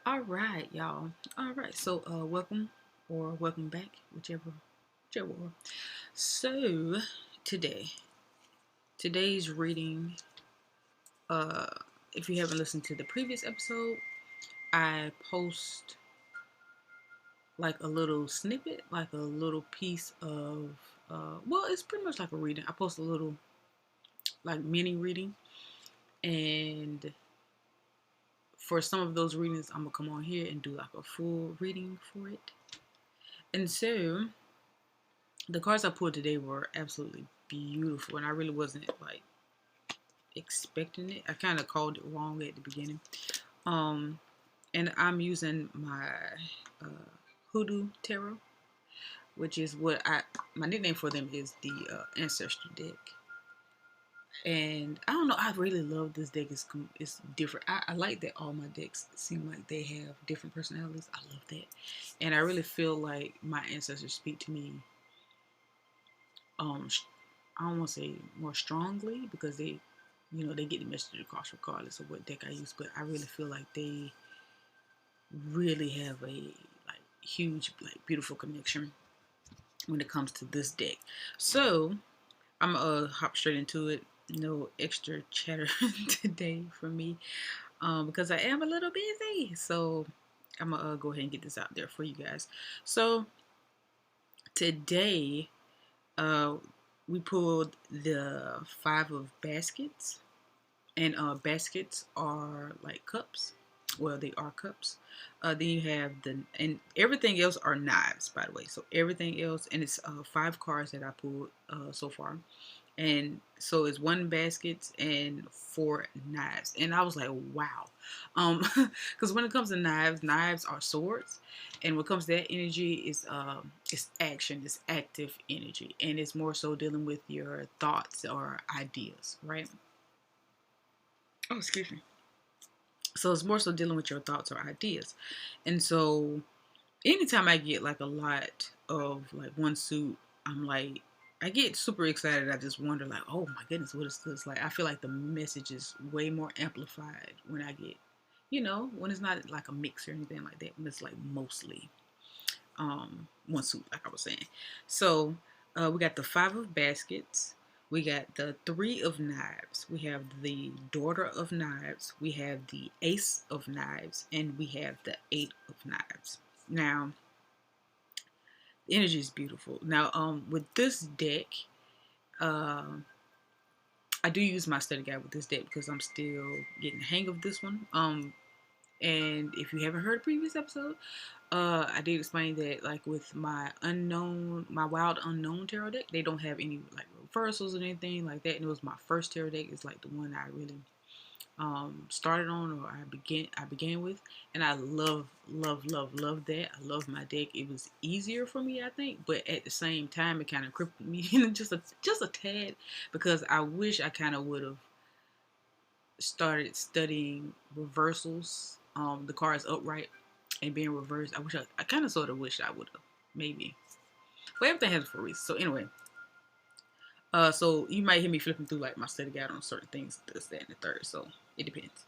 All right, y'all. All right. So, welcome or welcome back, whichever one. So, today, today's reading. Uh, if you haven't listened to the previous episode, I post like a little snippet, like a little piece of. Well, it's pretty much like a reading. I post a little like mini reading, and for some of those readings, I'm gonna come on here and do like a full reading for it. And so the cards I pulled today were absolutely beautiful, and I really wasn't like expecting it. I kind of called it wrong at the beginning. Um, and I'm using my uh, Hoodoo Tarot, which is what I my nickname for them is the Ancestry deck. And I don't know, I really love this deck. It's different. I like that all my decks seem like they have different personalities. I love that, and I really feel like my ancestors speak to me um I don't want to say more strongly because they get the message across regardless of what deck I use. But I really feel like they really have a like huge, like beautiful connection when it comes to this deck. So I'm gonna hop straight into it. No extra chatter today for me, because I am a little busy. So I'm gonna go ahead and get this out there for you guys. So today, uh, we pulled the Five of Baskets. And baskets are like cups. Well, they are cups. Then you have and everything else are knives, by the way. So everything else, and it's five cards that I pulled so far. And so it's one basket and four knives. And I was like, wow. Because when it comes to knives, knives are swords. And when it comes to that energy, it's action, it's active energy. And it's more so dealing with your thoughts or ideas, right? Oh, excuse me. So it's more so dealing with your thoughts or ideas. And so anytime I get like a lot of like one suit, I'm like, I get super excited. I just wonder like, oh my goodness, what is this? Like, I feel like the message is way more amplified when I get, when it's not like a mix or anything like that. When it's like mostly one suit, like I was saying. So we got the Five of Baskets. We got the Three of Knives. We have the Daughter of Knives. We have the Ace of Knives. And we have the Eight of Knives. Now, the energy is beautiful. Now, with this deck, uh, I do use my study guide with this deck because I'm still getting the hang of this one. And if you haven't heard a previous episode, I did explain that like with my wild unknown tarot deck, they don't have any like reversals or anything like that. And it was my first tarot deck. It's like the one I really started on or I began with, and I love that. I love my deck. It was easier for me, I think, but at the same time, it kind of crippled me just a tad because I wish I kind of would have started studying reversals, the cards upright and being reversed. I kind of sort of wish I would have, maybe. But everything has for a reason. So anyway, so you might hear me flipping through like my study guide on certain things, this, that, and the third. So it depends.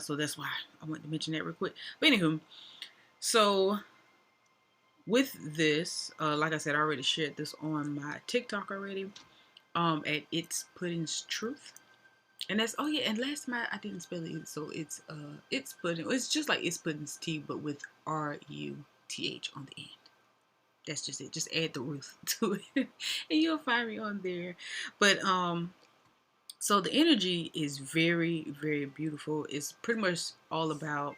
So that's why I wanted to mention that real quick. But anywho, so with this, like I said, I already shared this on my TikTok already. At It's Pudding's Truth. And that's and last time I didn't spell it, so it's pudding. It's just like It's Pudding's tea, but with RUTH on the end. That's just it. Just add the Ruth to it, and you'll find me on there. But so the energy is very very beautiful. It's pretty much all about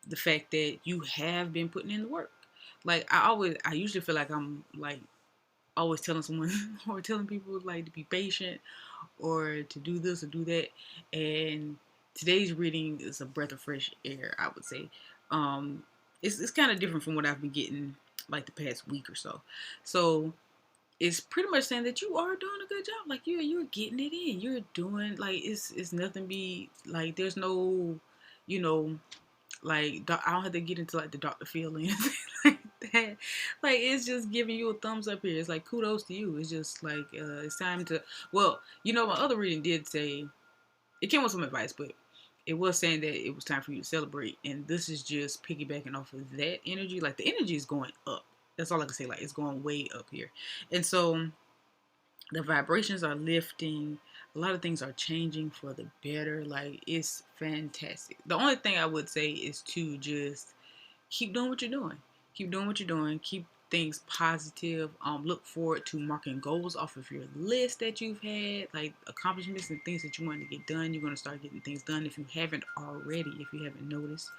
the fact that you have been putting in the work. Like I usually feel like I'm like always telling someone or telling people like to be patient or to do this or do that. And today's reading is a breath of fresh air, I would say. Um, it's kind of different from what I've been getting like the past week or so. So it's pretty much saying that you are doing a good job. Like you're getting it in. You're doing like it's nothing be like there's no, you know, like I don't have to get into like the Dr. Phil or anything like that. Like it's just giving you a thumbs up here. It's like kudos to you. It's just like it's time to. Well, my other reading did say it came with some advice, but it was saying that it was time for you to celebrate, and this is just piggybacking off of that energy. Like the energy is going up. That's all I can say. Like it's going way up here, and so the vibrations are lifting. A lot of things are changing for the better. Like it's fantastic. The only thing I would say is to just keep doing what you're doing. Keep doing what you're doing. Keep things positive. Look forward to marking goals off of your list that you've had, like accomplishments and things that you want to get done. You're going to start getting things done if you haven't already, if you haven't noticed.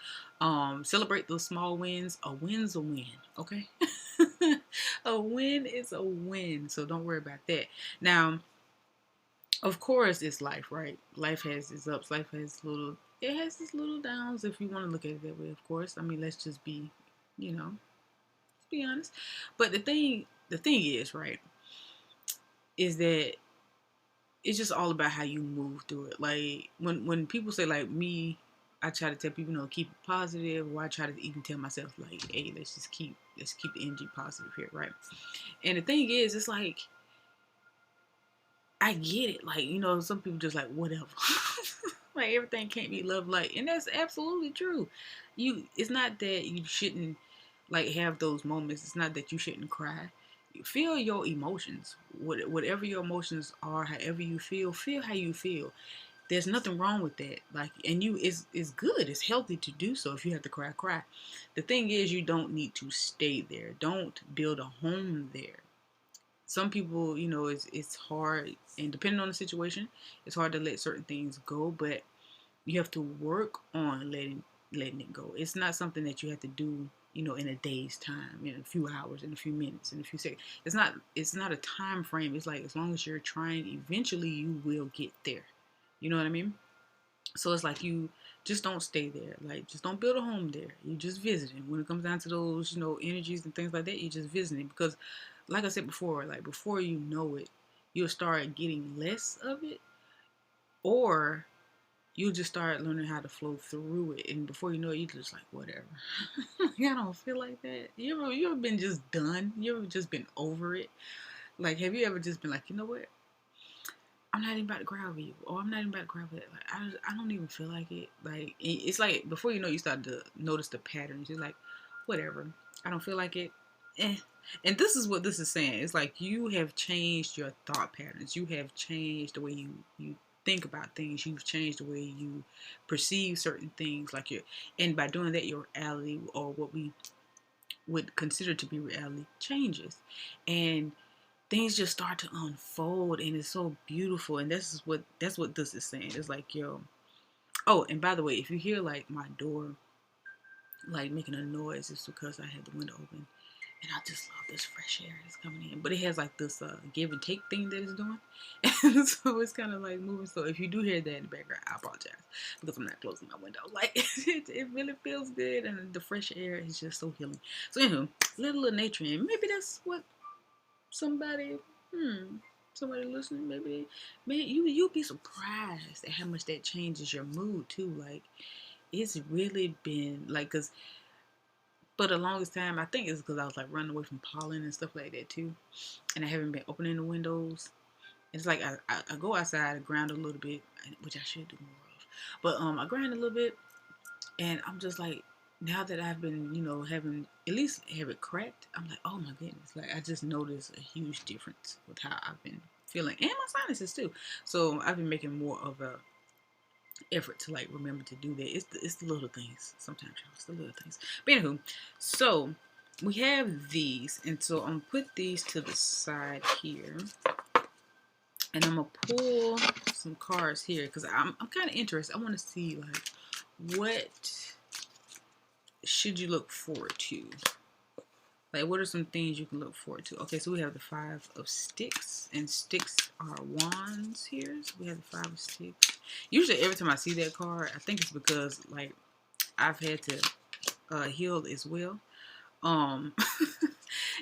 Celebrate those small wins. A win's a win, okay? A win is a win, so don't worry about that. Now, of course, it's life, right? Life has its ups. Life has little. It has its little downs. If you want to look at it that way, of course. I mean, let's just be, let's be honest. But the thing is, right, is that it's just all about how you move through it. Like when people say like me, I try to tell people, keep it positive, or I try to even tell myself like, hey, let's keep the energy positive here, right? And the thing is, it's like I get it. Like, some people just like, whatever. Like, everything can't be love, like, and that's absolutely true. It's not that you shouldn't, like, have those moments. It's not that you shouldn't cry. Feel your emotions. Whatever your emotions are, however you feel how you feel. There's nothing wrong with that. Like, and it's good. It's healthy to do so. If you have to cry, cry. The thing is, you don't need to stay there. Don't build a home there. Some people, it's hard, and depending on the situation, it's hard to let certain things go. But you have to work on letting it go. It's not something that you have to do, in a day's time, in a few hours, in a few minutes, in a few seconds. It's not a time frame. It's like as long as you're trying, eventually you will get there. You know what I mean? So it's like you just don't stay there. Like just don't build a home there. You just visiting. When it comes down to those, energies and things like that, you just visiting because, like I said before, like before you know it, you'll start getting less of it, or you'll just start learning how to flow through it, and before you know it, you're just like whatever. Like, I don't feel like that. You ever been just done? You ever just been over it? Like, have you ever just been like, you know what? I'm not even about to cry over you, or I'm not even about to cry over that. Like, I don't even feel like it. Like, it's like before you know, you start to notice the patterns. You're like, whatever. I don't feel like it. Eh. And this is what this is saying. It's like you have changed your thought patterns. You have changed the way you think about things. You've changed the way you perceive certain things. And by doing that, your reality, or what we would consider to be reality, changes. And things just start to unfold, and it's so beautiful. And that's what this is saying. It's like, yo. Oh, and by the way, if you hear like my door like making a noise, it's because I had the window open, and I just love this fresh air that's coming in. But it has like this give and take thing that it's doing, and so it's kind of like moving. So if you do hear that in the background, I apologize because I'm not closing my window. Like it really feels good, and the fresh air is just so healing. So anywho, little nature, and maybe that's what somebody, somebody listening, maybe, man, you'll be surprised at how much that changes your mood too. Like it's really been like, cause for the longest time, I think it's because I was like running away from pollen and stuff like that too, and I haven't been opening the windows. It's like I go outside, I ground a little bit, which I should do more of, but I grind a little bit, and I'm just like, now that I've been, having at least have it cracked, I'm like, oh my goodness, like I just noticed a huge difference with how I've been feeling, and my sinuses too. So I've been making more of a effort to like remember to do that. It's the little things sometimes, y'all. It's the little things. But anywho, so we have these, and so I'm gonna put these to the side here, and I'm gonna pull some cards here because I'm kind of interested. I want to see like what should you look forward to. Like, what are some things you can look forward to? Okay, so we have the 5 of sticks, and sticks are wands here. So we have the 5 of sticks. Usually, every time I see that card, I think it's because like I've had to heal as well.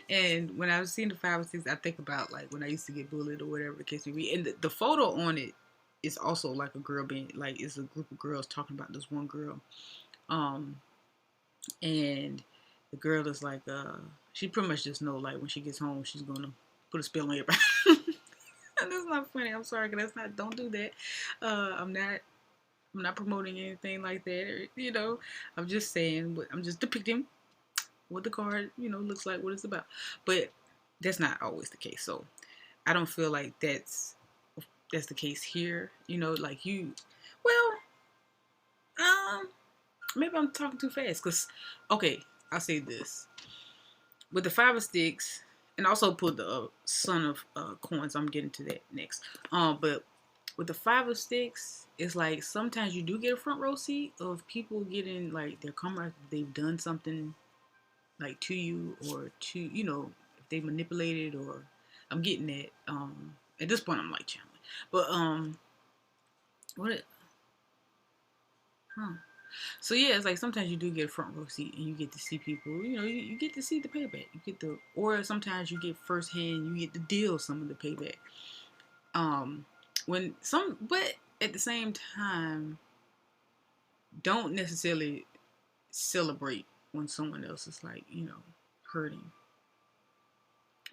And when I was seeing the 5 of sticks, I think about like when I used to get bullied or whatever the case may be. And the photo on it is also like a girl being like, it's a group of girls talking about this one girl. And the girl is like, she pretty much just know like when she gets home, she's gonna put a spell on everybody. And that's not funny. I'm sorry, that's not. Don't do that. I'm not. I'm not promoting anything like that. I'm just saying. I'm just depicting what the card, looks like, what it's about. But that's not always the case. So I don't feel like that's the case here. Like you. Well, um, maybe I'm talking too fast. Cause okay, I'll say this with the five of sticks, and also put the son of coins. I'm getting to that next. But with the five of sticks, it's like sometimes you do get a front row seat of people getting like their comrades. They've done something like to you, or to if they manipulated, or I'm getting that. At this point I'm like channeling. But what it huh. So yeah, it's like sometimes you do get a front row seat and you get to see people, you get to see the payback. Or sometimes you get firsthand, you get to deal some of the payback. But at the same time, don't necessarily celebrate when someone else is like, hurting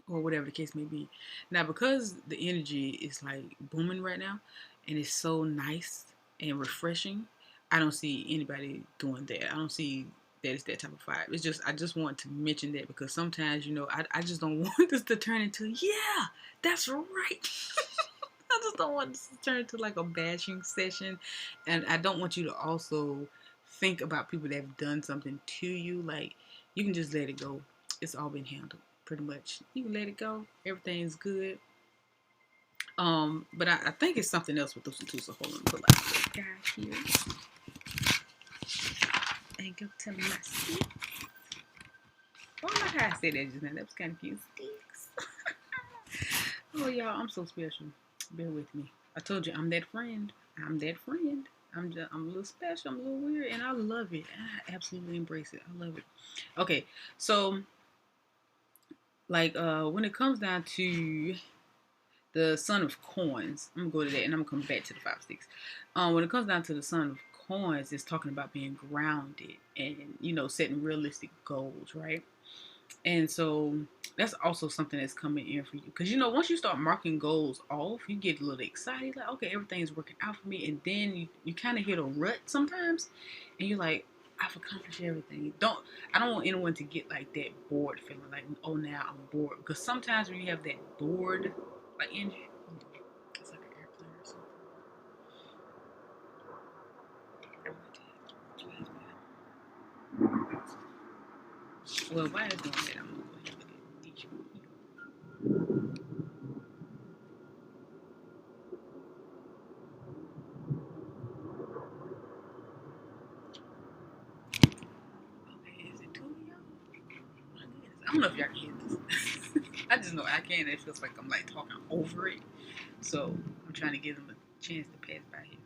or whatever the case may be. Now, because the energy is like booming right now and it's so nice and refreshing, I don't see anybody doing that. I don't see that it's that type of vibe. It's just, I just want to mention that because sometimes, I just don't want this to turn into, yeah, that's right. I just don't want this to turn into like a bashing session. And I don't want you to also think about people that have done something to you. Like, you can just let it go. It's all been handled, pretty much. You can let it go. Everything's good. But I think it's something else with those two. So hold on, put like a guy here and go tell him my sticks. Oh, I like how I said that just now. That was kind of cute. Sticks. Oh, y'all, I'm so special. Bear with me. I told you I'm that friend. I'm that friend. I'm a little special. I'm a little weird, and I love it. I absolutely embrace it. I love it. Okay, so like when it comes down to the Son of Coins, I'm gonna go to that, and I'm gonna come back to the five sticks. When it comes down to the Son of Coins, it's talking about being grounded and setting realistic goals, right? And so that's also something that's coming in for you. Because, once you start marking goals off, you get a little excited. Like, okay, everything's working out for me. And then you kind of hit a rut sometimes. And you're like, I've accomplished everything. I don't want anyone to get like that bored feeling. Like, oh, now I'm bored. Because sometimes when you have that bored, like, it's like an airplane or something. Well, while it's doing that, I'm going to go ahead and look at each one. Okay, is it two of y'all? I don't know if y'all can hear this. I just know I can. It feels like I'm like talking over it. So I'm trying to give them a chance to pass by here.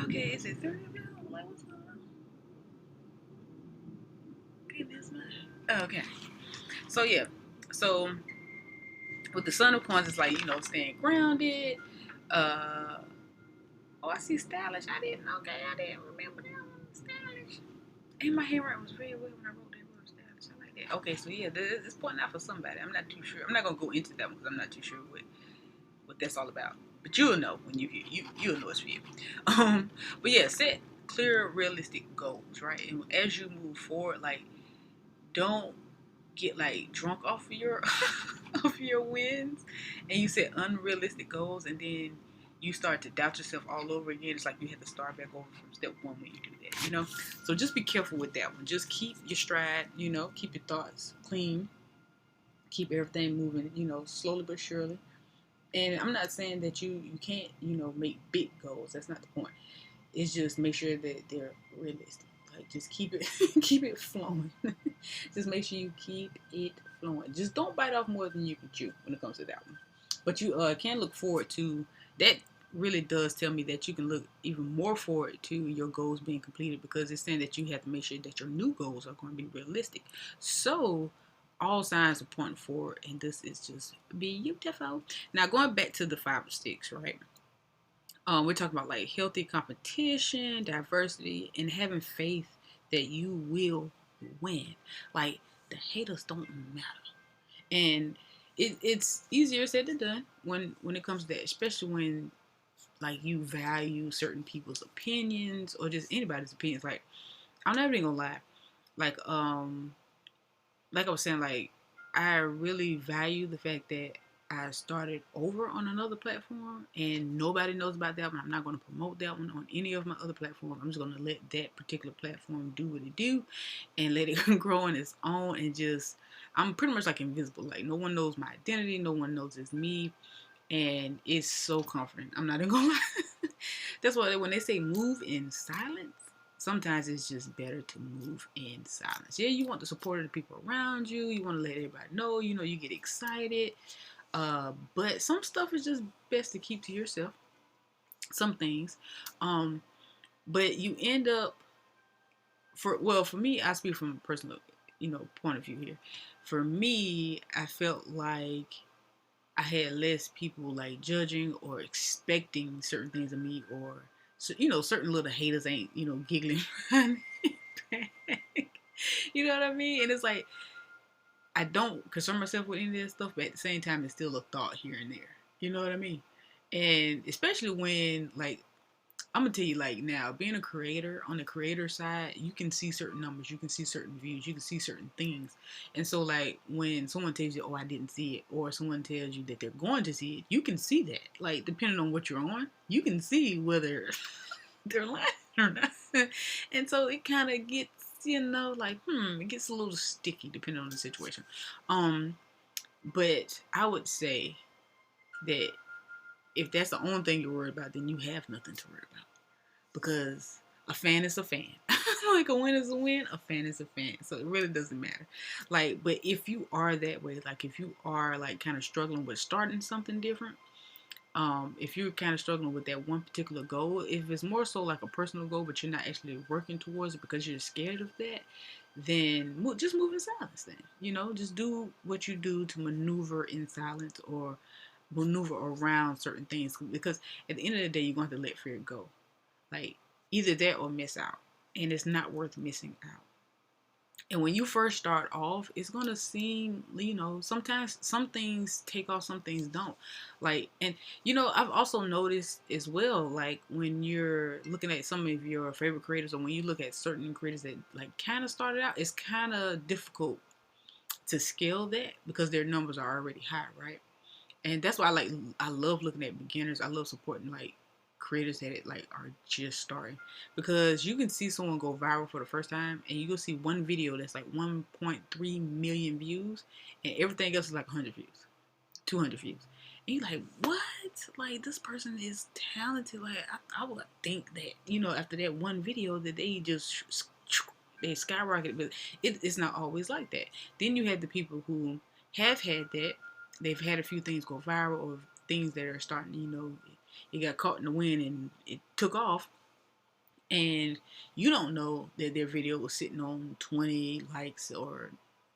Okay, is it 30 of y'all? Like, what's going on? Goodness, man. Okay. So yeah. So with the Son of Coins, it's like, staying grounded. Uh oh, I see stylish. I didn't remember that one. Stylish. And my handwriting was very well when I wrote that word stylish. I like that. Okay, so yeah, it's pointing out for somebody. I'm not too sure. I'm not gonna go into that one because I'm not too sure what that's all about. But you'll know when you hear you'll know it's for you. But yeah, set clear, realistic goals, right? And as you move forward, like don't get like drunk off of your of your wins, and you set unrealistic goals, and then you start to doubt yourself all over again. It's like you have to start back over from step one when you do that. So just be careful with that one. Just keep your stride. Keep your thoughts clean. Keep everything moving. Slowly but surely. And I'm not saying that you can't make big goals. That's not the point. It's just make sure that they're realistic. Like just keep it keep it flowing. Just make sure you keep it flowing. Just don't bite off more than you can chew when it comes to that one. But you can look forward to that. Really does tell me that you can look even more forward to your goals being completed, because it's saying that you have to make sure that your new goals are going to be realistic. So all signs are pointing forward, and this is just beautiful. Now going back to the five of sticks, right? We're talking about like healthy competition, diversity, and having faith that you will win. Like the haters don't matter, and it's easier said than done when it comes to that, especially when like you value certain people's opinions or just anybody's opinions. Like, I'm never even gonna lie. Like, like I was saying, like I really value the fact that I started over on another platform and nobody knows about that one. I'm not going to promote that one on any of my other platforms. I'm just going to let that particular platform do what it do and let it grow on its own and just, I'm pretty much like invisible. Like no one knows my identity. No one knows it's me. And it's so comforting. I'm not even going to lie. That's why when they say move in silence, sometimes it's just better to move in silence. Yeah, you want the support of the people around you. You want to let everybody know. You know, you get excited. But some stuff is just best to keep to yourself. Some things. But you end up for me, I speak from a personal, point of view here. For me, I felt like I had less people like judging or expecting certain things of me, or certain little haters ain't giggling behind my back. You know what I mean? And it's like I don't concern myself with any of that stuff, but at the same time, it's still a thought here and there. You know what I mean? And especially when like I'm gonna tell you, like now, being a creator on the creator side, you can see certain numbers, you can see certain views, you can see certain things. And so like when someone tells you, oh, I didn't see it, or someone tells you that they're going to see it, you can see that. Like depending on what you're on, you can see whether they're lying or not. And so it kind of gets, like, it gets a little sticky depending on the situation. But I would say that if that's the only thing you're worried about, then you have nothing to worry about. Because a fan is a fan. Like a win is a win, a fan is a fan. So it really doesn't matter. Like, but if you are that way, like if you are like kind of struggling with starting something different, if you're kind of struggling with that one particular goal, if it's more so like a personal goal, but you're not actually working towards it because you're scared of that, then just move in silence then. Just do what you do to maneuver in silence or maneuver around certain things. Because at the end of the day, you're going to have to let fear go. Like either that or miss out. And it's not worth missing out. And when you first start off, it's going to seem, sometimes some things take off, some things don't. Like, and, I've also noticed as well, like when you're looking at some of your favorite creators or when you look at certain creators that like kind of started out, it's kind of difficult to scale that because their numbers are already high, right? And that's why I love looking at beginners. I love supporting like creators that like are just starting, because you can see someone go viral for the first time and you will see one video that's like 1.3 million views and everything else is like 100 views, 200 views, and you're like, what? Like this person is talented. Like I would think that after that one video that they skyrocketed, but it's not always like that. Then you have the people who have had that, they've had a few things go viral or things that are starting, it got caught in the wind and it took off, and you don't know that their video was sitting on 20 likes or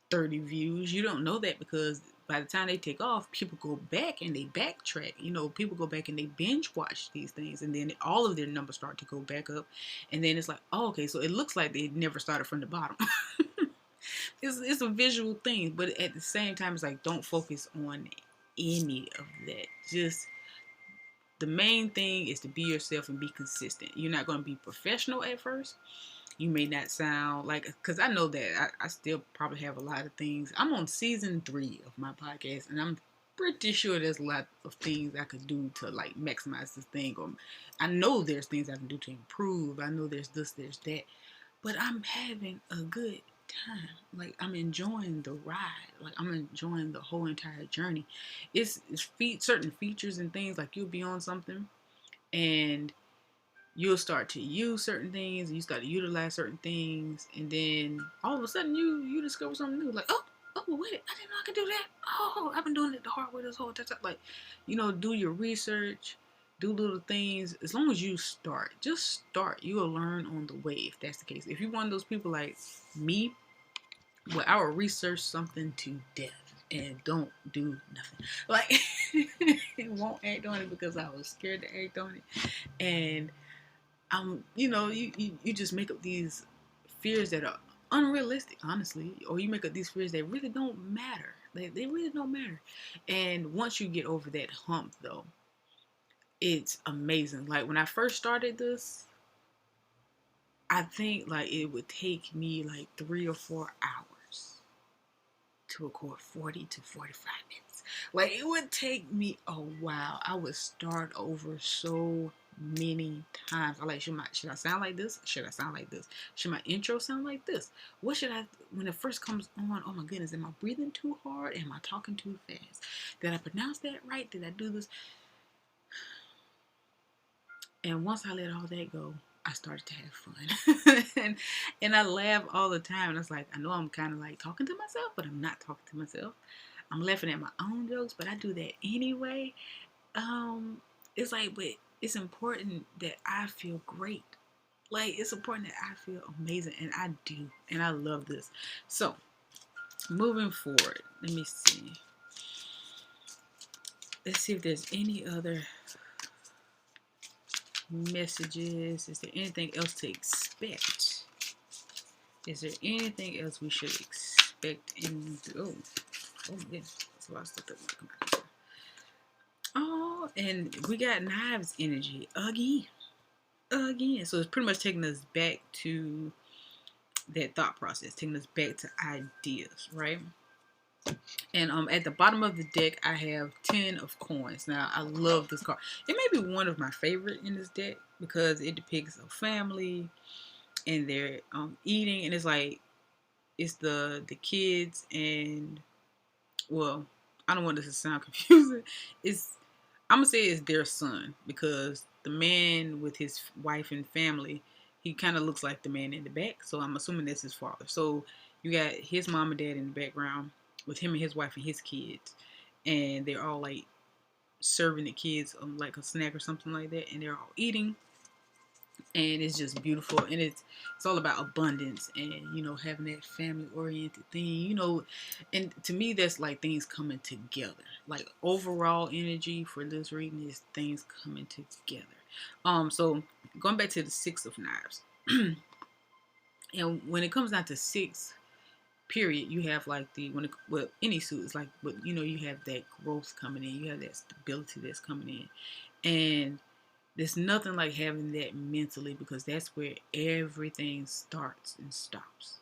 30 views. You don't know that because by the time they take off, people go back and they backtrack. People go back and they binge watch these things, and then all of their numbers start to go back up, and then it's like, oh, okay, so it looks like they never started from the bottom. It's a visual thing, but at the same time, it's like, don't focus on any of that. Just the main thing is to be yourself and be consistent. You're not going to be professional at first. You may not sound like, because I know that I still probably have a lot of things. I'm on season 3 of my podcast, and I'm pretty sure there's a lot of things I could do to like maximize this thing. Or I know there's things I can do to improve. I know there's this, there's that. But I'm having a good time. Like I'm enjoying the ride. Like I'm enjoying the whole entire journey. It's certain features and things, like you'll be on something and you'll start to use certain things, and you start to utilize certain things, and then all of a sudden you discover something new. Like, oh wait, I didn't know I could do that. Oh, I've been doing it the hard way this whole time. Like, do your research, do little things. As long as you start, just start. You will learn on the way if that's the case. If you're one of those people like me, well, I will research something to death and don't do nothing. Like, won't act on it because I was scared to act on it. And you just make up these fears that are unrealistic, honestly, or you make up these fears that really don't matter. They really don't matter. And once you get over that hump, though, it's amazing. Like when I first started this, I think like it would take me like 3 or 4 hours to record 40 to 45 minutes. Like it would take me a while. I would start over so many times. I like, should I sound like this? Should I sound like this? Should my intro sound like this? What should I, when it first comes on, oh my goodness, am I breathing too hard? Am I talking too fast? Did I pronounce that right? Did I do this? And once I let all that go, I started to have fun. and I laugh all the time. And it's like, I know I'm kind of like talking to myself, but I'm not talking to myself. I'm laughing at my own jokes, but I do that anyway. It's like, but it's important that I feel great. Like, it's important that I feel amazing. And I do. And I love this. So, moving forward, let me see. Let's see if there's any other messages. Is there anything else to expect? Is there anything else we should expect in oh yeah, that's a lot of stuff that might come out here. Oh, and we got knives energy again. So it's pretty much taking us back to that thought process, taking us back to ideas, right? And at the bottom of the deck, I have 10 of coins. Now, I love this card. It may be one of my favorite in this deck because it depicts a family and they're eating, and it's like it's the kids and, well, I don't want this to sound confusing. I'm gonna say it's their son because the man with his wife and family, he kind of looks like the man in the back. So I'm assuming that's his father. So you got his mom and dad in the background with him and his wife and his kids, and they're all like serving the kids like a snack or something like that, and they're all eating, and it's just beautiful, and it's all about abundance and having that family oriented thing, and to me that's like things coming together. Like overall energy for this reading is things coming together. So going back to the Six of Knives, and when it comes down to six period, you have like any suit is like, but you have that growth coming in, you have that stability that's coming in, and there's nothing like having that mentally, because that's where everything starts and stops.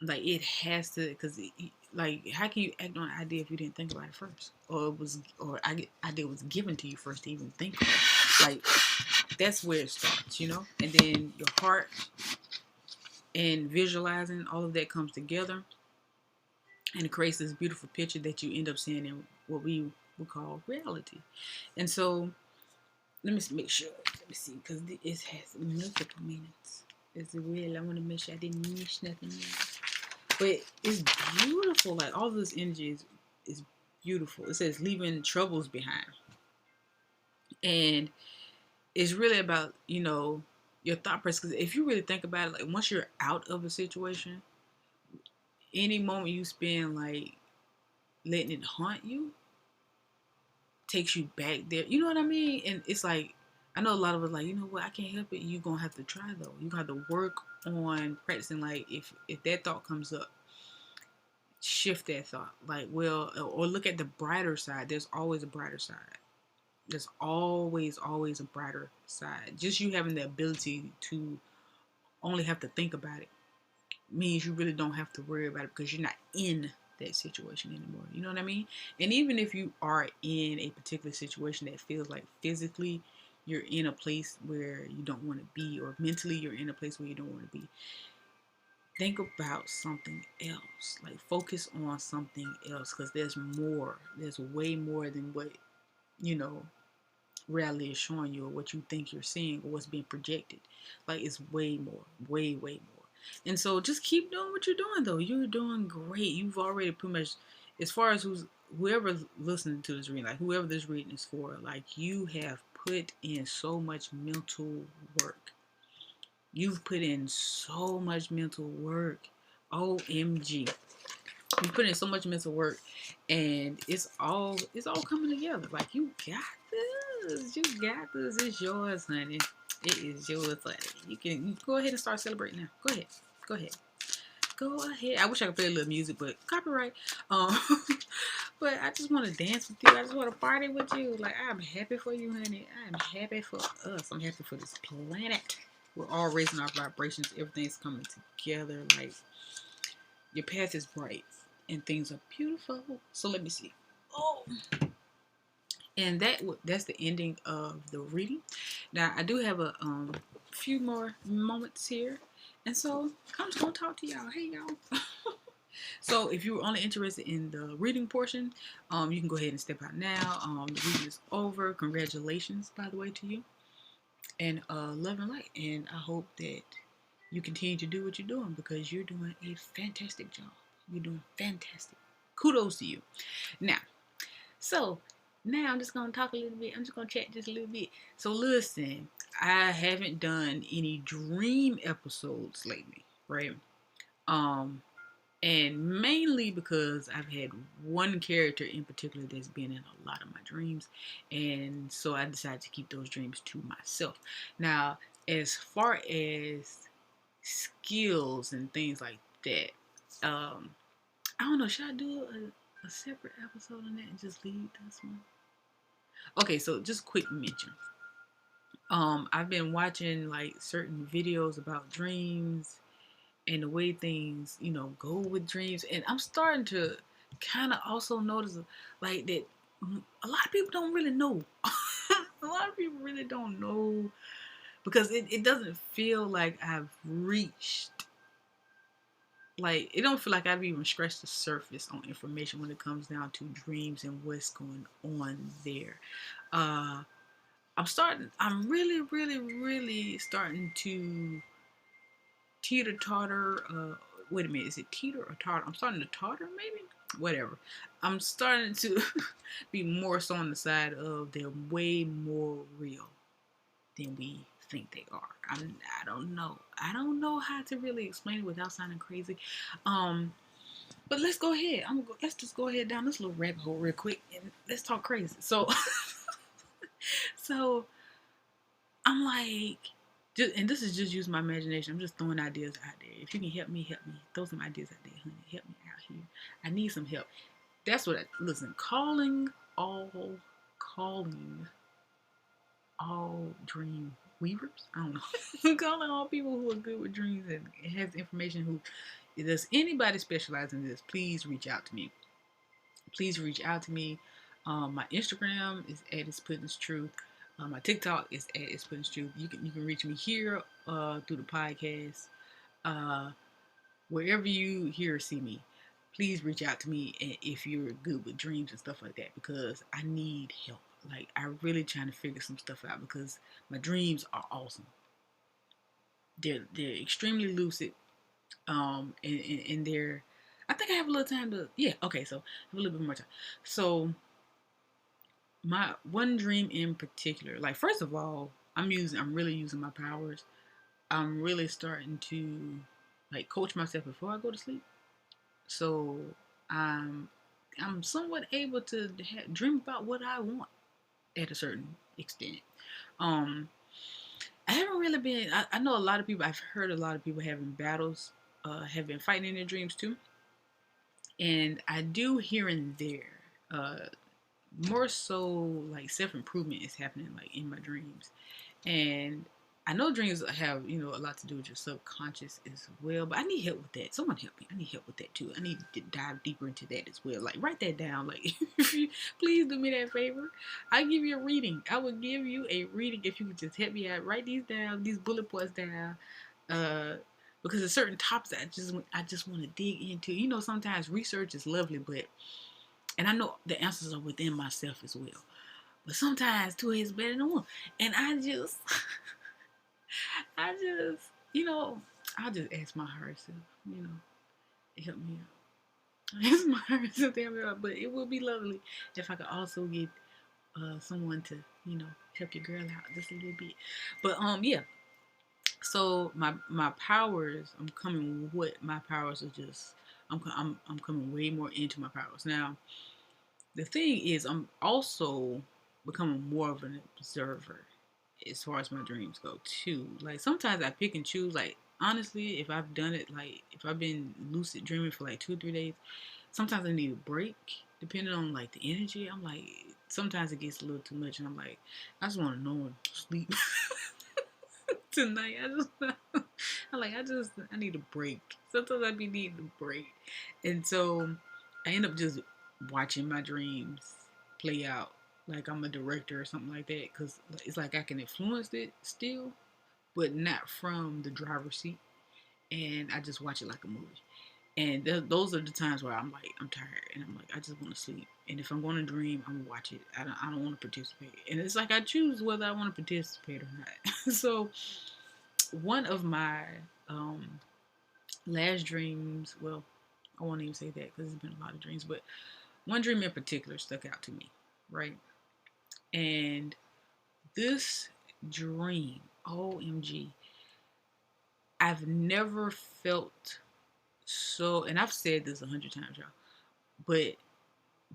Like it has to, because like how can you act on an idea if you didn't think about it first, or idea was given to you first to even think about it? Like that's where it starts, and then your heart and visualizing, all of that comes together, and it creates this beautiful picture that you end up seeing in what we would call reality. And so let me make sure. Let me see, because it has multiple meanings. It's real. I want to make sure I didn't miss nothing else. But it's beautiful. Like all this energy is beautiful. It says leaving troubles behind, and it's really about your thought process. Because if you really think about it, like once you're out of a situation, any moment you spend like letting it haunt you takes you back there. You know what I mean? And it's like, I know a lot of us like, you know what, I can't help it. You're going to have to try though. You're going to have to work on practicing. Like if that thought comes up, shift that thought. Like, well, or look at the brighter side. There's always a brighter side. There's always a brighter side. Just you having the ability to only have to think about it means you really don't have to worry about it because you're not in that situation anymore. You know what I mean? And even if you are in a particular situation that feels like physically you're in a place where you don't want to be, or mentally you're in a place where you don't want to be, think about something else. Like focus on something else, because there's more. There's way more than what reality is showing you, or what you think you're seeing, or what's being projected. Like it's way more, way more. And so just keep doing what you're doing though. You're doing great. You've already pretty much, as far as whoever's listening to this reading, like whoever this reading is for, like you have put in so much mental work. You've put in so much mental work. OMG. You put in so much mental work, and it's all coming together. Like you got this. You got this. It's yours, honey. It is yours, honey. You can go ahead and start celebrating now. Go ahead. I wish I could play a little music, but copyright. But I just want to dance with you. I just want to party with you. Like, I'm happy for you, honey. I'm happy for us. I'm happy for this planet. We're all raising our vibrations. Everything's coming together. Like, your path is bright and things are beautiful. So let me see. Oh, and that's the ending of the reading. Now I do have a few more moments here, and so I'm just gonna talk to y'all. Hey y'all. So if you were only interested in the reading portion, you can go ahead and step out now. The reading is over. Congratulations, by the way, to you, and love and light. And I hope that you continue to do what you're doing because you're doing a fantastic job. You're doing fantastic. Kudos to you. Now, so now I'm just gonna talk a little bit. I'm just gonna chat just a little bit. So listen, I haven't done any dream episodes lately, right? Um, and mainly because I've had one character in particular that's been in a lot of my dreams, and so I decided to keep those dreams to myself. Now, as far as skills and things like that, I don't know. Should I do a separate episode on that and just leave this one? Okay, so just quick mention. I've been watching like certain videos about dreams and the way things, go with dreams, and I'm starting to kind of also notice like that a lot of people don't really know. A lot of people really don't know because it doesn't feel like I've reached like it don't feel like I've even scratched the surface on information when it comes down to dreams and what's going on there. Uh, I'm really, really, really starting to teeter totter. Wait a minute, is it teeter or totter? I'm starting to totter, maybe? Whatever. I'm starting to be more so on the side of they're way more real than we think they are. I don't know. I don't know how to really explain it without sounding crazy. But let's go ahead. Let's just go ahead down this little rabbit hole real quick and let's talk crazy. So, so I'm like, and this is just using my imagination. I'm just throwing ideas out there. If you can help me, help me. Throw some ideas out there, honey. Help me out here. I need some help. That's what listen, calling all dream weavers. I don't know. Calling all people who are good with dreams and has information who does anybody specialize in this, please reach out to me. Please reach out to me. My Instagram is at It's Puddin's Truth. My TikTok is at It's Puddin's Truth. You can reach me here through the podcast. Wherever you hear or see me, please reach out to me if you're good with dreams and stuff like that because I need help. Like I'm really trying to figure some stuff out because my dreams are awesome. They're extremely lucid. And they're I think I have a little time to okay, so I have a little bit more time. So my one dream in particular, like first of all, I'm really using my powers. I'm really starting to like coach myself before I go to sleep. So I'm somewhat able to dream about what I want at a certain extent. I haven't really been. I know a lot of people. I've heard a lot of people having battles, have been fighting in their dreams too, and I do here and there. More so, like self improvement is happening like in my dreams, and I know dreams have a lot to do with your subconscious as well. But I need help with that. Someone help me. I need help with that too. I need to dive deeper into that as well. Like write that down. Like if you please do me that favor. I give you a reading. I would give you a reading if you could just help me out. Write these down. These bullet points down. Because there's certain topics I just want to dig into. Sometimes research is lovely, and I know the answers are within myself as well. But sometimes two heads better than one. And I just I'll just ask my higher self, help me out. Ask my higher self to help me out. But it would be lovely if I could also get someone to, help your girl out just a little bit. But yeah. So my powers, I'm coming with my powers are just I'm coming way more into my powers. Now, the thing is I'm also becoming more of an observer as far as my dreams go too. Like sometimes I pick and choose. Like honestly, if I've done it, like if I've been lucid dreaming for like 2 or 3 days, sometimes I need a break. depending on like the energy, I'm like, sometimes it gets a little too much, and I'm like, I just want to know and sleep tonight. I need a break. Sometimes I be needing a break, and so I end up just watching my dreams play out like I'm a director or something like that, because it's like I can influence it still, but not from the driver's seat, and I just watch it like a movie. And those are the times where I'm like, I'm tired, and I'm like, I just want to sleep. And if I'm going to dream, I'm gonna watch it. I don't want to participate. And it's like I choose whether I want to participate or not. So one of my um, last dreams, well, I won't even say that because there's been a lot of dreams, but one dream in particular stuck out to me, right? And this dream, OMG, I've never felt so, and I've said this 100 times, y'all, but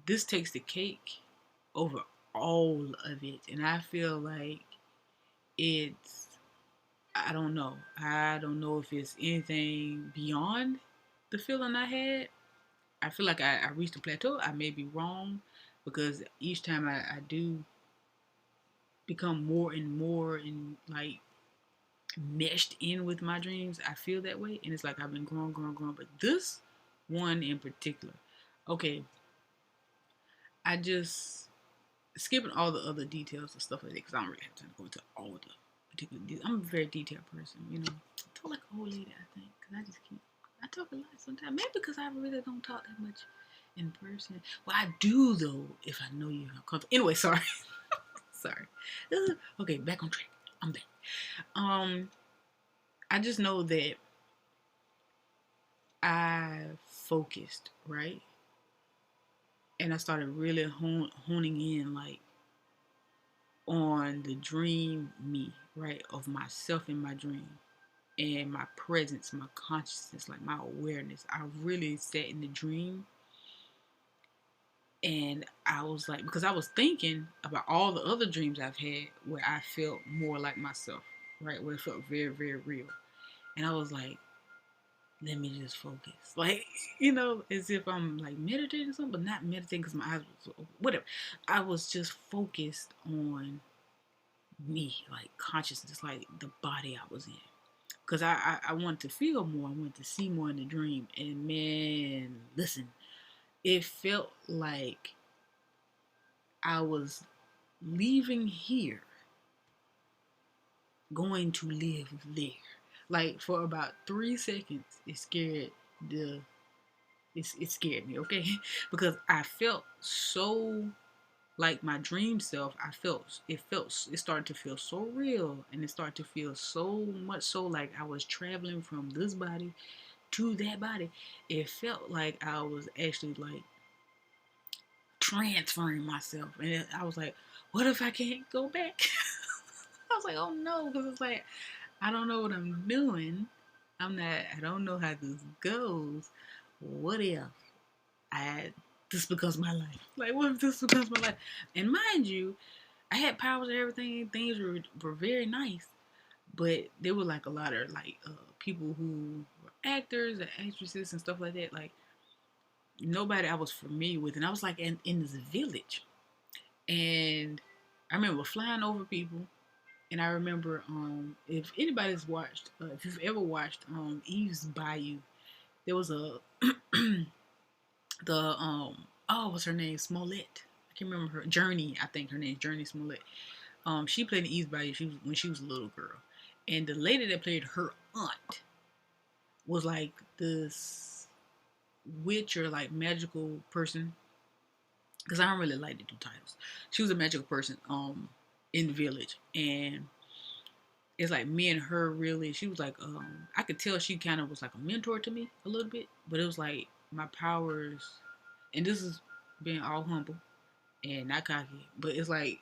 this takes the cake over all of it. And I feel like it's, I don't know. I don't know if it's anything beyond the feeling I had. I feel like I reached a plateau. I may be wrong because each time I do become more and more in like meshed in with my dreams, I feel that way. And it's like I've been growing. But this one in particular, okay, I just skipping all the other details and stuff like that because I don't really have time to go into all the particular details. I'm a very detailed person, you know. I talk like an old lady, I think, because I just keep. I talk a lot sometimes. Maybe because I really don't talk that much in person. Well, I do though if I know you're uncomfortable. Anyway, sorry, sorry. Okay, back on track. I'm back. Um, I just know that I focused right, and I started really honing in like on the dream me, right, of myself in my dream and my presence, my consciousness, like my awareness. I really sat in the dream and I was like, because I was thinking about all the other dreams I've had where I felt more like myself, right, where it felt very, very real. And I was like, let me just focus. Like, you know, as if I'm like meditating or something, but not meditating because my eyes was whatever. I was just focused on me, like consciousness, like the body I was in. Because I wanted to feel more, I wanted to see more in the dream. And man, listen, it felt like I was leaving here, going to live there. Like for about 3 seconds, the it scared me, okay? Because I felt so like my dream self. It started to feel so real, and it started to feel so much so like I was traveling from this body to that body. It felt like I was actually like transferring myself, and I was like, what if I can't go back? I was like, oh no, because it's like I don't know what I'm doing. I don't know how this goes. What if I this becomes my life? Like, what if this becomes my life? And mind you, I had powers and everything. Things were very nice, but there were like a lot of like people who were actors and actresses and stuff like that. Like nobody I was familiar with, and I was like in this village, and I remember flying over people. And I remember, if anybody's watched, if you've ever watched Eve's Bayou, there was a what's her name? Smollett. I can't remember her. Journey, I think her name's Journey Smollett. She played in Eve's Bayou when she was a little girl, and the lady that played her aunt was like this witch or like magical person. Because I don't really like to do titles. She was a magical person in the village, and it's like me and her really. She was like I could tell she kind of was like a mentor to me a little bit, but it was like my powers, and this is being all humble and not cocky, but it's like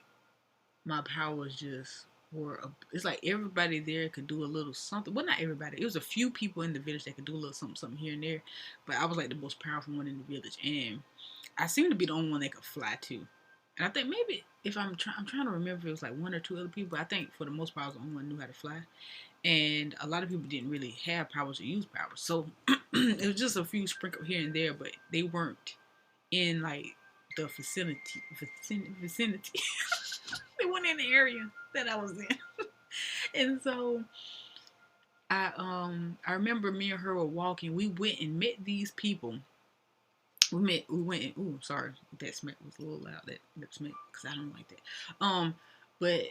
my powers just were. It's like everybody there could do a little something. Well, not everybody. It was a few people in the village that could do a little something here and there, but I was like the most powerful one in the village, and I seemed to be the only one that could fly too. And I think maybe if I'm trying to remember if it was like one or two other people. I think for the most part I was the only one who knew how to fly, and a lot of people didn't really have powers or use powers. So it was just a few sprinkled here and there, but they weren't in like the vicinity. They weren't in the area that I was in. And so I remember me and her were walking. We went and met these people. We went and, ooh, sorry, that smack was a little loud, that lip smack, because I don't like that. But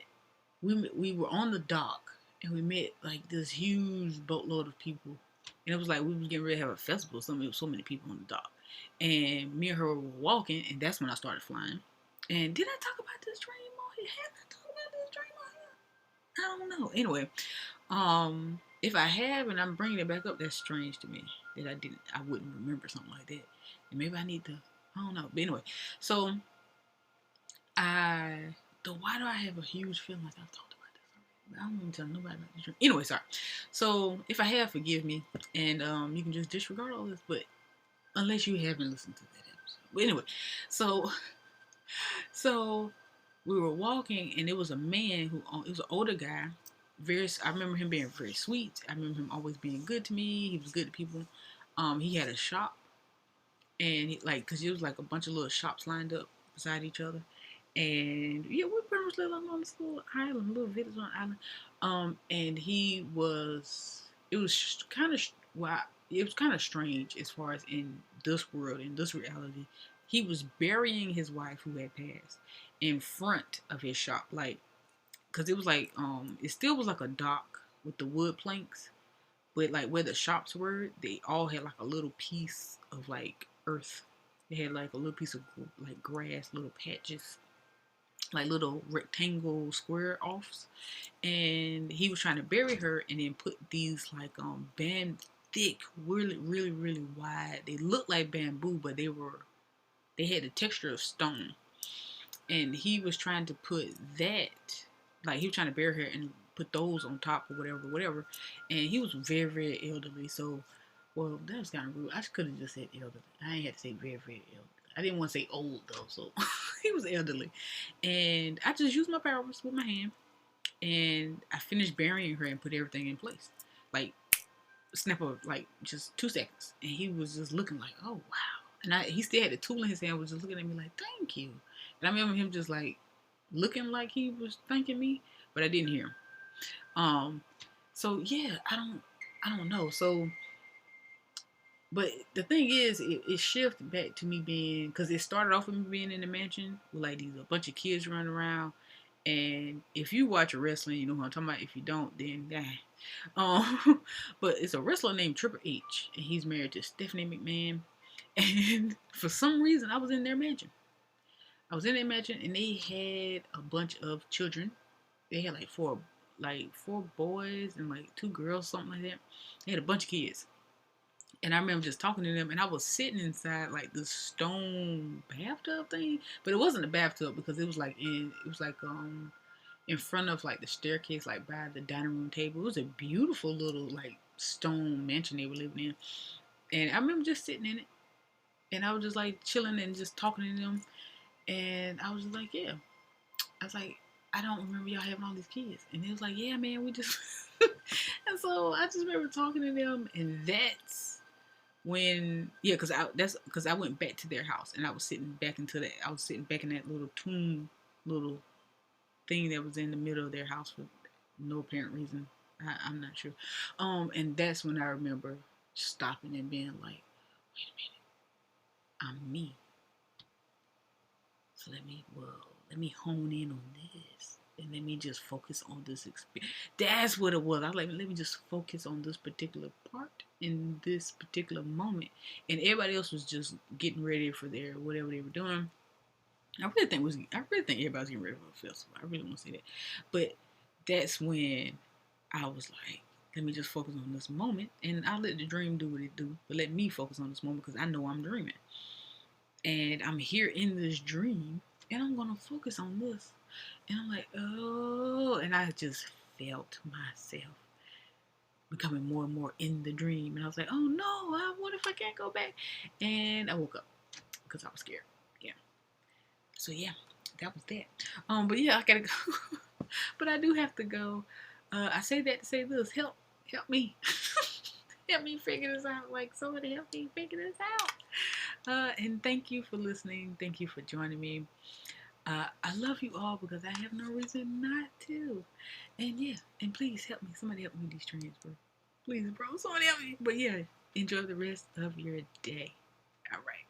we were on the dock, and we met like this huge boatload of people. And it was like we were getting ready to have a festival or something. It was so many people on the dock. And me and her were walking, and that's when I started flying. And did I talk about this dream on here? Have I talked about this dream on here? I don't know. Anyway, if I have and I'm bringing it back up, that's strange to me that I wouldn't remember something like that. And maybe I need to, I don't know. But anyway, so why do I have a huge feeling like I've talked about this already? I don't want to tell nobody about this dream. Anyway, sorry. So if I have, forgive me, and you can just disregard all this, but unless you haven't listened to that episode. But anyway, so we were walking, and it was a man it was an older guy. I remember him being very sweet. I remember him always being good to me. He was good to people. He had a shop, and cause it was like a bunch of little shops lined up beside each other. And yeah, we pretty much lived on this little island, little village on an island. And it was kind of strange as far as in this world, in this reality. He was burying his wife who had passed in front of his shop, like, cause it was like, it still was like a dock with the wood planks, but like where the shops were, they all had like a little piece of like earth. They had like a little piece of like grass, little patches, like little rectangle square offs. And he was trying to bury her and then put these like thick, really, really, really wide. They looked like bamboo, but they had the texture of stone. And he was trying to put that, like he was trying to bury her and put those on top or whatever. And he was very, very elderly. So, well, that was kind of rude. I could have just said elderly. I ain't had to say very, very elderly. I didn't want to say old though, so he was elderly. And I just used my powers with my hand, and I finished burying her and put everything in place. Like, snap of like just 2 seconds. And he was just looking like, oh wow. And he still had the tool in his hand, was just looking at me like, thank you. And I remember him just like looking like he was thanking me, but I didn't hear him. So yeah, I don't know. So, but the thing is, it shifted back to me being, because it started off with me being in the mansion with like a bunch of kids running around. And if you watch wrestling, you know what I'm talking about. If you don't, then dang. But it's a wrestler named Triple H, and he's married to Stephanie McMahon. And for some reason, I was in their mansion. I was in their mansion, and they had a bunch of children. They had like four boys and like 2 girls, something like that. They had a bunch of kids. And I remember just talking to them, and I was sitting inside like this stone bathtub thing, but it wasn't a bathtub because it was like in front of like the staircase, like by the dining room table. It was a beautiful little like stone mansion they were living in, and I remember just sitting in it, and I was just like chilling and just talking to them, and I was just like, yeah, I was like, I don't remember y'all having all these kids, and it was like, yeah, man, we just, and so I just remember talking to them, and that's when, yeah, because I went back to their house, and I was sitting back in that little tomb, little thing that was in the middle of their house for no apparent reason. I'm not sure. And that's when I remember stopping and being like, wait a minute, I'm me. So let me hone in on this. And let me just focus on this experience. That's what it was. I was like, let me just focus on this particular part in this particular moment. And everybody else was just getting ready for their whatever they were doing. I really think everybody's getting ready for a festival. I really want to say that. But that's when I was like, let me just focus on this moment. And I'll let the dream do what it do. But let me focus on this moment because I know I'm dreaming. And I'm here in this dream. And I'm going to focus on this. And I'm like, oh. And I just felt myself becoming more and more in the dream. And I was like, oh no, what if I can't go back? And I woke up because I was scared. Yeah. So yeah, that was that. But yeah, I gotta go. But I do have to go. I say that to say this. Help me. Help me figure this out. Like, somebody help me figure this out. And thank you for listening. Thank you for joining me. I love you all because I have no reason not to. And yeah, and please help me. Somebody help me with these trends, bro. Please, bro. Somebody help me. But yeah, enjoy the rest of your day. All right.